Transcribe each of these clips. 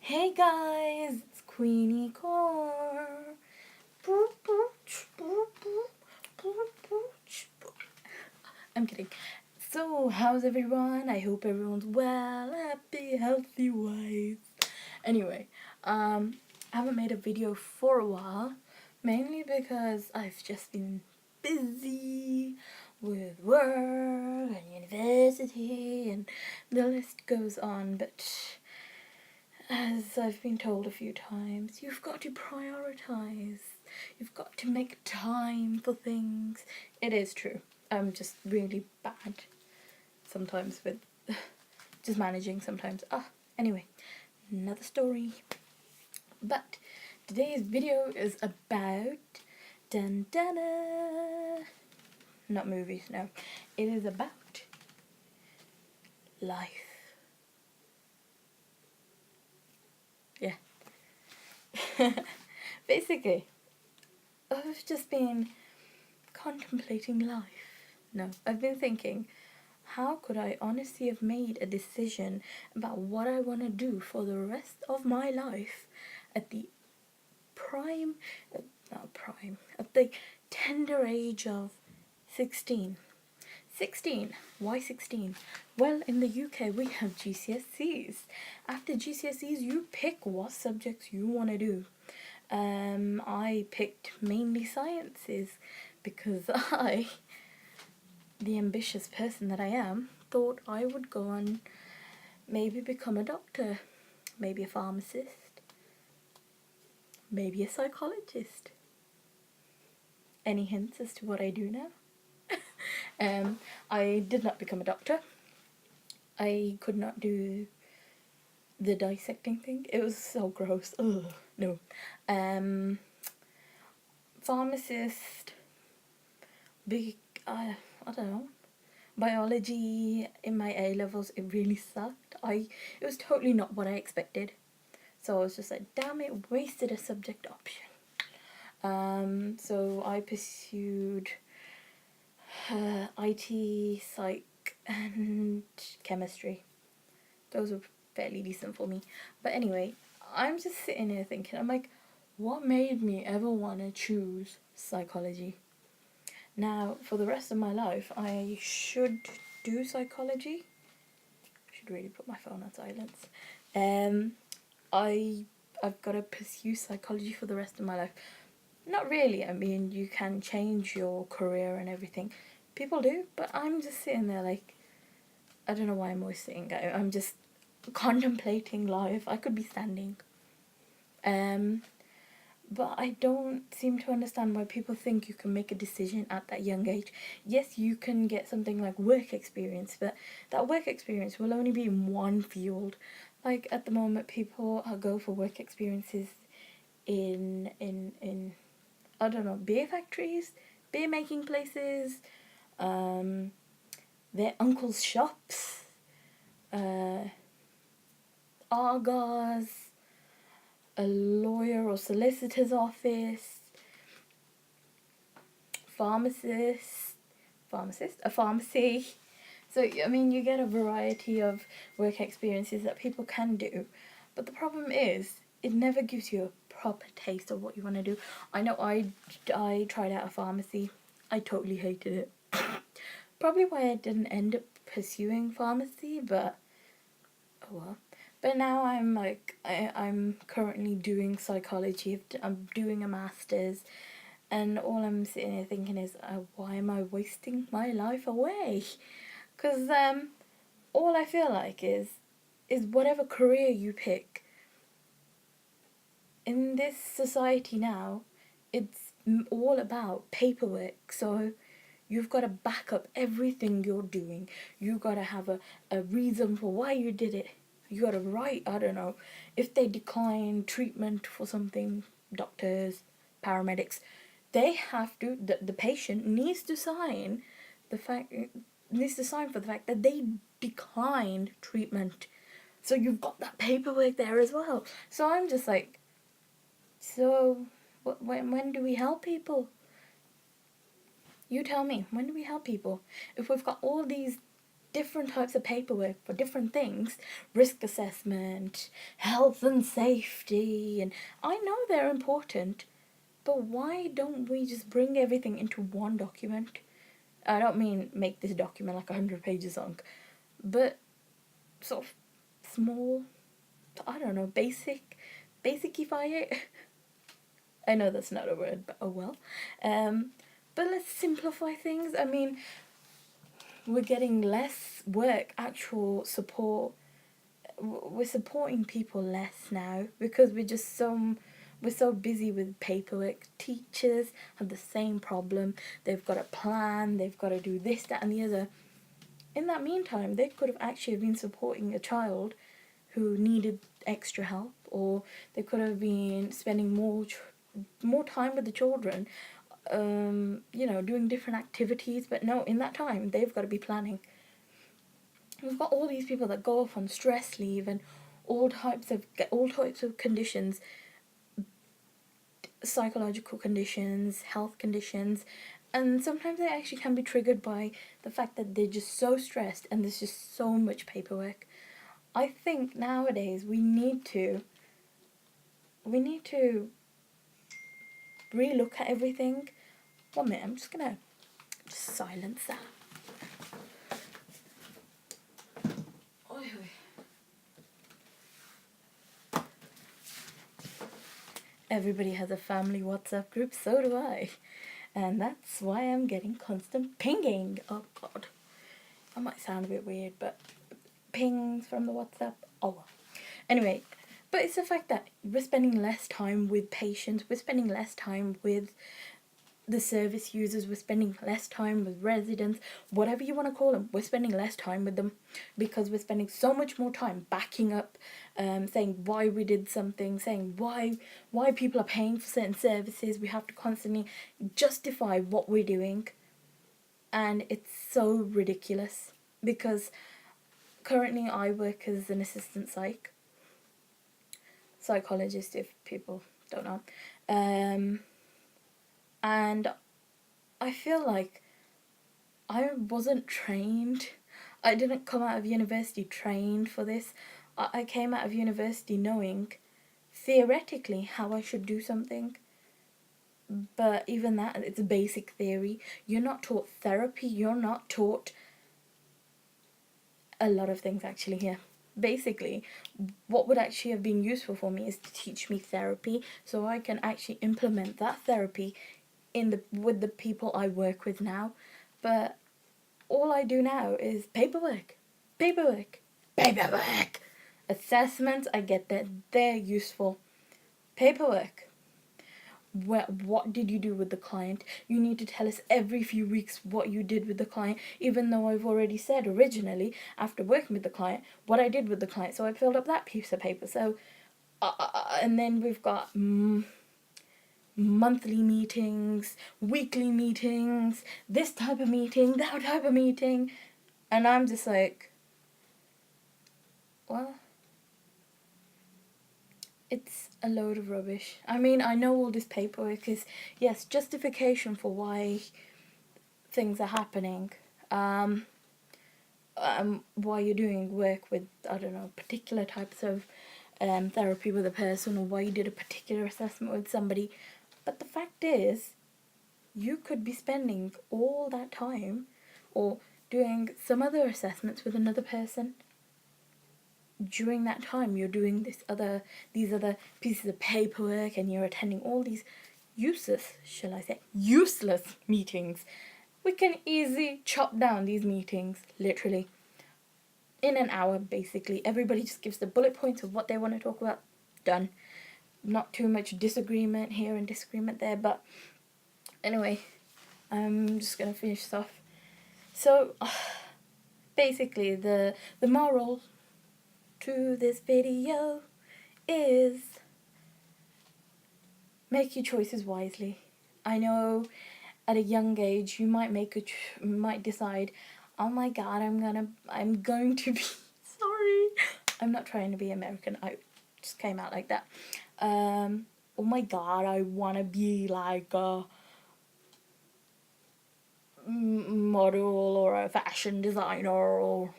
Hey guys, it's Queenie Core. I'm kidding. So, how's everyone? I hope everyone's well, happy, healthy, wise. Anyway, I haven't made a video for a while, mainly because I've just been busy with work and university, and the list goes on, but as I've been told a few times, you've got to prioritize. You've got to make time for things. It is true. I'm just really bad sometimes with just managing sometimes. Anyway, another story. But today's video is about dun dun dun. Not movies, no. It is about life. Yeah. Basically, I've just been contemplating life. No, I've been thinking, how could I honestly have made a decision about what I want to do for the rest of my life at the prime, not prime, at the tender age of 16? 16. Why 16? Well, in the UK we have GCSEs. After GCSEs you pick what subjects you want to do. I picked mainly sciences because the ambitious person that I am, thought I would go and maybe become a doctor, maybe a pharmacist, maybe a psychologist. Any hints as to what I do now? I did not become a doctor. I could not do the dissecting thing. It was so gross. Ugh, no. Pharmacist, big, I don't know. Biology in my A levels, it really sucked. It was totally not what I expected. So I was just like, damn it, wasted a subject option. So I pursued IT, psych, and chemistry. Those were fairly decent for me. But anyway, I'm just sitting here thinking, I'm like, what made me ever want to choose psychology? Now, for the rest of my life, I should do psychology. I should really put my phone on silence. I've got to pursue psychology for the rest of my life. Not really. I mean, you can change your career and everything. People do, but I'm just sitting there like, I don't know why I'm always sitting. I'm just contemplating life. I could be standing. But I don't seem to understand why people think you can make a decision at that young age. Yes, you can get something like work experience, but that work experience will only be in one field. Like at the moment, people go for work experiences in I don't know, beer factories, beer making places, their uncle's shops, Argos, a lawyer or solicitor's office, a pharmacy. So, I mean, you get a variety of work experiences that people can do. But the problem is, it never gives you a proper taste of what you want to do. I know I tried out a pharmacy. I totally hated it. Probably why I didn't end up pursuing pharmacy, but oh well. But now I'm like, I'm currently doing psychology. I'm doing a master's. And all I'm sitting here thinking is, why am I wasting my life away? Because all I feel like is whatever career you pick, in this society now, it's all about paperwork. So you've got to back up everything you're doing. You've got to have a reason for why you did it. You got to write, I don't know, if they decline treatment for something, doctors, paramedics, they have to, the patient needs to sign for the fact that they declined treatment. So you've got that paperwork there as well. So I'm just like, so when do we help people? You tell me, when do we help people? If we've got all these different types of paperwork for different things, risk assessment, health and safety, and I know they're important, but why don't we just bring everything into one document? I don't mean make this document like 100 pages long, but sort of small, I don't know, basicify it. I know that's not a word, but oh well. But let's simplify things. I mean, we're getting less work, actual support. We're supporting people less now because we're so busy with paperwork. Teachers have the same problem. They've got a plan. They've got to do this, that, and the other. In that meantime, they could have actually been supporting a child who needed extra help, or they could have been spending more time with the children, doing different activities. But no, in that time, they've got to be planning. We've got all these people that go off on stress leave and all types of conditions, psychological conditions, health conditions, and sometimes they actually can be triggered by the fact that they're just so stressed and there's just so much paperwork. I think nowadays we need to relook at everything. 1 minute, I'm just gonna silence that. Everybody has a family WhatsApp group, so do I. And that's why I'm getting constant pinging. Oh god. I might sound a bit weird, but pings from the WhatsApp. Oh well. Anyway, but it's the fact that we're spending less time with patients, we're spending less time with the service users, we're spending less time with residents, whatever you want to call them, we're spending less time with them because we're spending so much more time backing up, saying why we did something, saying why people are paying for certain services. We have to constantly justify what we're doing, and it's so ridiculous because currently I work as an assistant psychologist, if people don't know, and I feel like I wasn't trained. I didn't come out of university trained for this. I came out of university knowing theoretically how I should do something, but even that, it's a basic theory. You're not taught therapy, you're not taught a lot of things actually here. Basically, what would actually have been useful for me is to teach me therapy so I can actually implement that therapy with the people I work with now. But all I do now is paperwork. Assessments, I get that they're useful. Paperwork. What did you do with the client? You need to tell us every few weeks what you did with the client, even though I've already said originally, after working with the client, what I did with the client. So I filled up that piece of paper. So, and then we've got monthly meetings, weekly meetings, this type of meeting, that type of meeting. And I'm just like, well, it's a load of rubbish. I mean, I know all this paperwork is, yes, justification for why things are happening. Why you're doing work with, I don't know, particular types of therapy with a person, or why you did a particular assessment with somebody. But the fact is, you could be spending all that time or doing some other assessments with another person. During that time, you're doing these other pieces of paperwork, and you're attending all these useless meetings. We can easily chop down these meetings, literally, in an hour, basically. Everybody just gives the bullet points of what they want to talk about. Done. Not too much disagreement here and disagreement there, but anyway, I'm just gonna finish this off. So, basically, the moral to this video is make your choices wisely. I know at a young age you might might decide, oh my god, I'm going to be sorry. I'm not trying to be American. I just came out like that. Oh my god, I want to be like model or a fashion designer or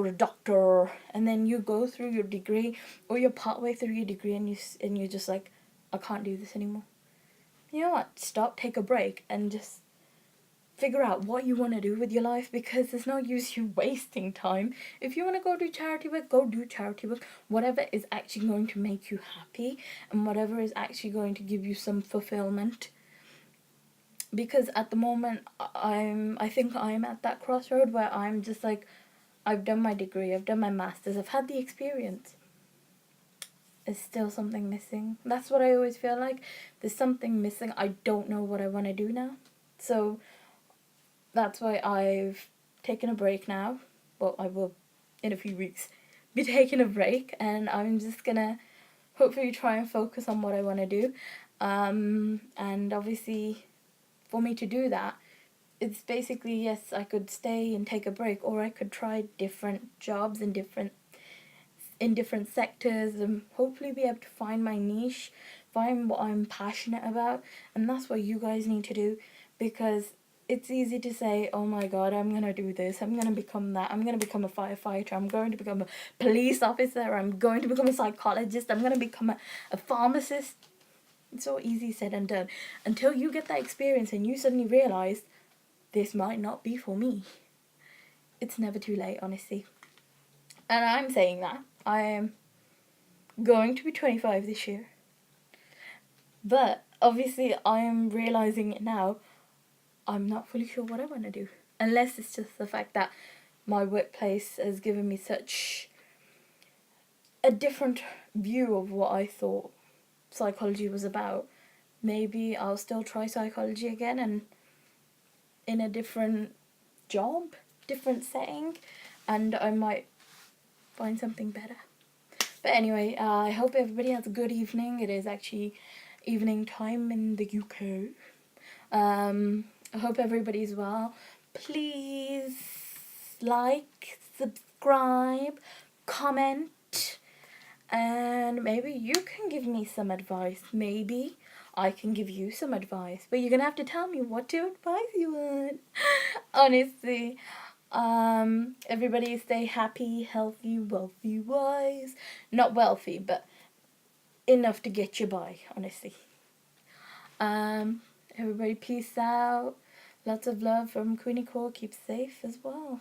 a doctor, and then you go through your degree or you're partway through your degree and you're just like, I can't do this anymore. You know what? Stop, take a break, and just figure out what you want to do with your life, because there's no use you wasting time. If you want to go do charity work, go do charity work. Whatever is actually going to make you happy and whatever is actually going to give you some fulfillment. Because at the moment, I think I'm at that crossroad where I'm just like, I've done my degree, I've done my masters, I've had the experience. There's still something missing. That's what I always feel like. There's something missing. I don't know what I want to do now. So that's why I've taken a break now. Well, I will in a few weeks be taking a break, and I'm just gonna hopefully try and focus on what I want to do. And obviously, for me to do that, it's basically, yes, I could stay and take a break, or I could try different jobs in different sectors and hopefully be able to find my niche, find what I'm passionate about. And that's what you guys need to do, because it's easy to say, oh my god, I'm going to do this, I'm going to become that, I'm going to become a firefighter, I'm going to become a police officer, I'm going to become a psychologist, I'm going to become a pharmacist. It's so easy said and done until you get that experience and you suddenly realize this might not be for me. It's never too late, honestly. And I'm saying that I am going to be 25 this year. But obviously I am realizing it now. I'm not fully sure what I want to do. Unless it's just the fact that my workplace has given me such a different view of what I thought psychology was about. Maybe I'll still try psychology again, and in a different job, different setting, and I might find something better. But anyway, I hope everybody has a good evening. It is actually evening time in the UK. I hope everybody's well. Please like, subscribe, comment, and maybe you can give me some advice. Maybe I can give you some advice. But you're gonna have to tell me what to advise you on. Honestly. Everybody stay happy, healthy, wealthy, wise. Not wealthy, but enough to get you by, honestly. Everybody peace out. Lots of love from Queenie Core. Keep safe as well.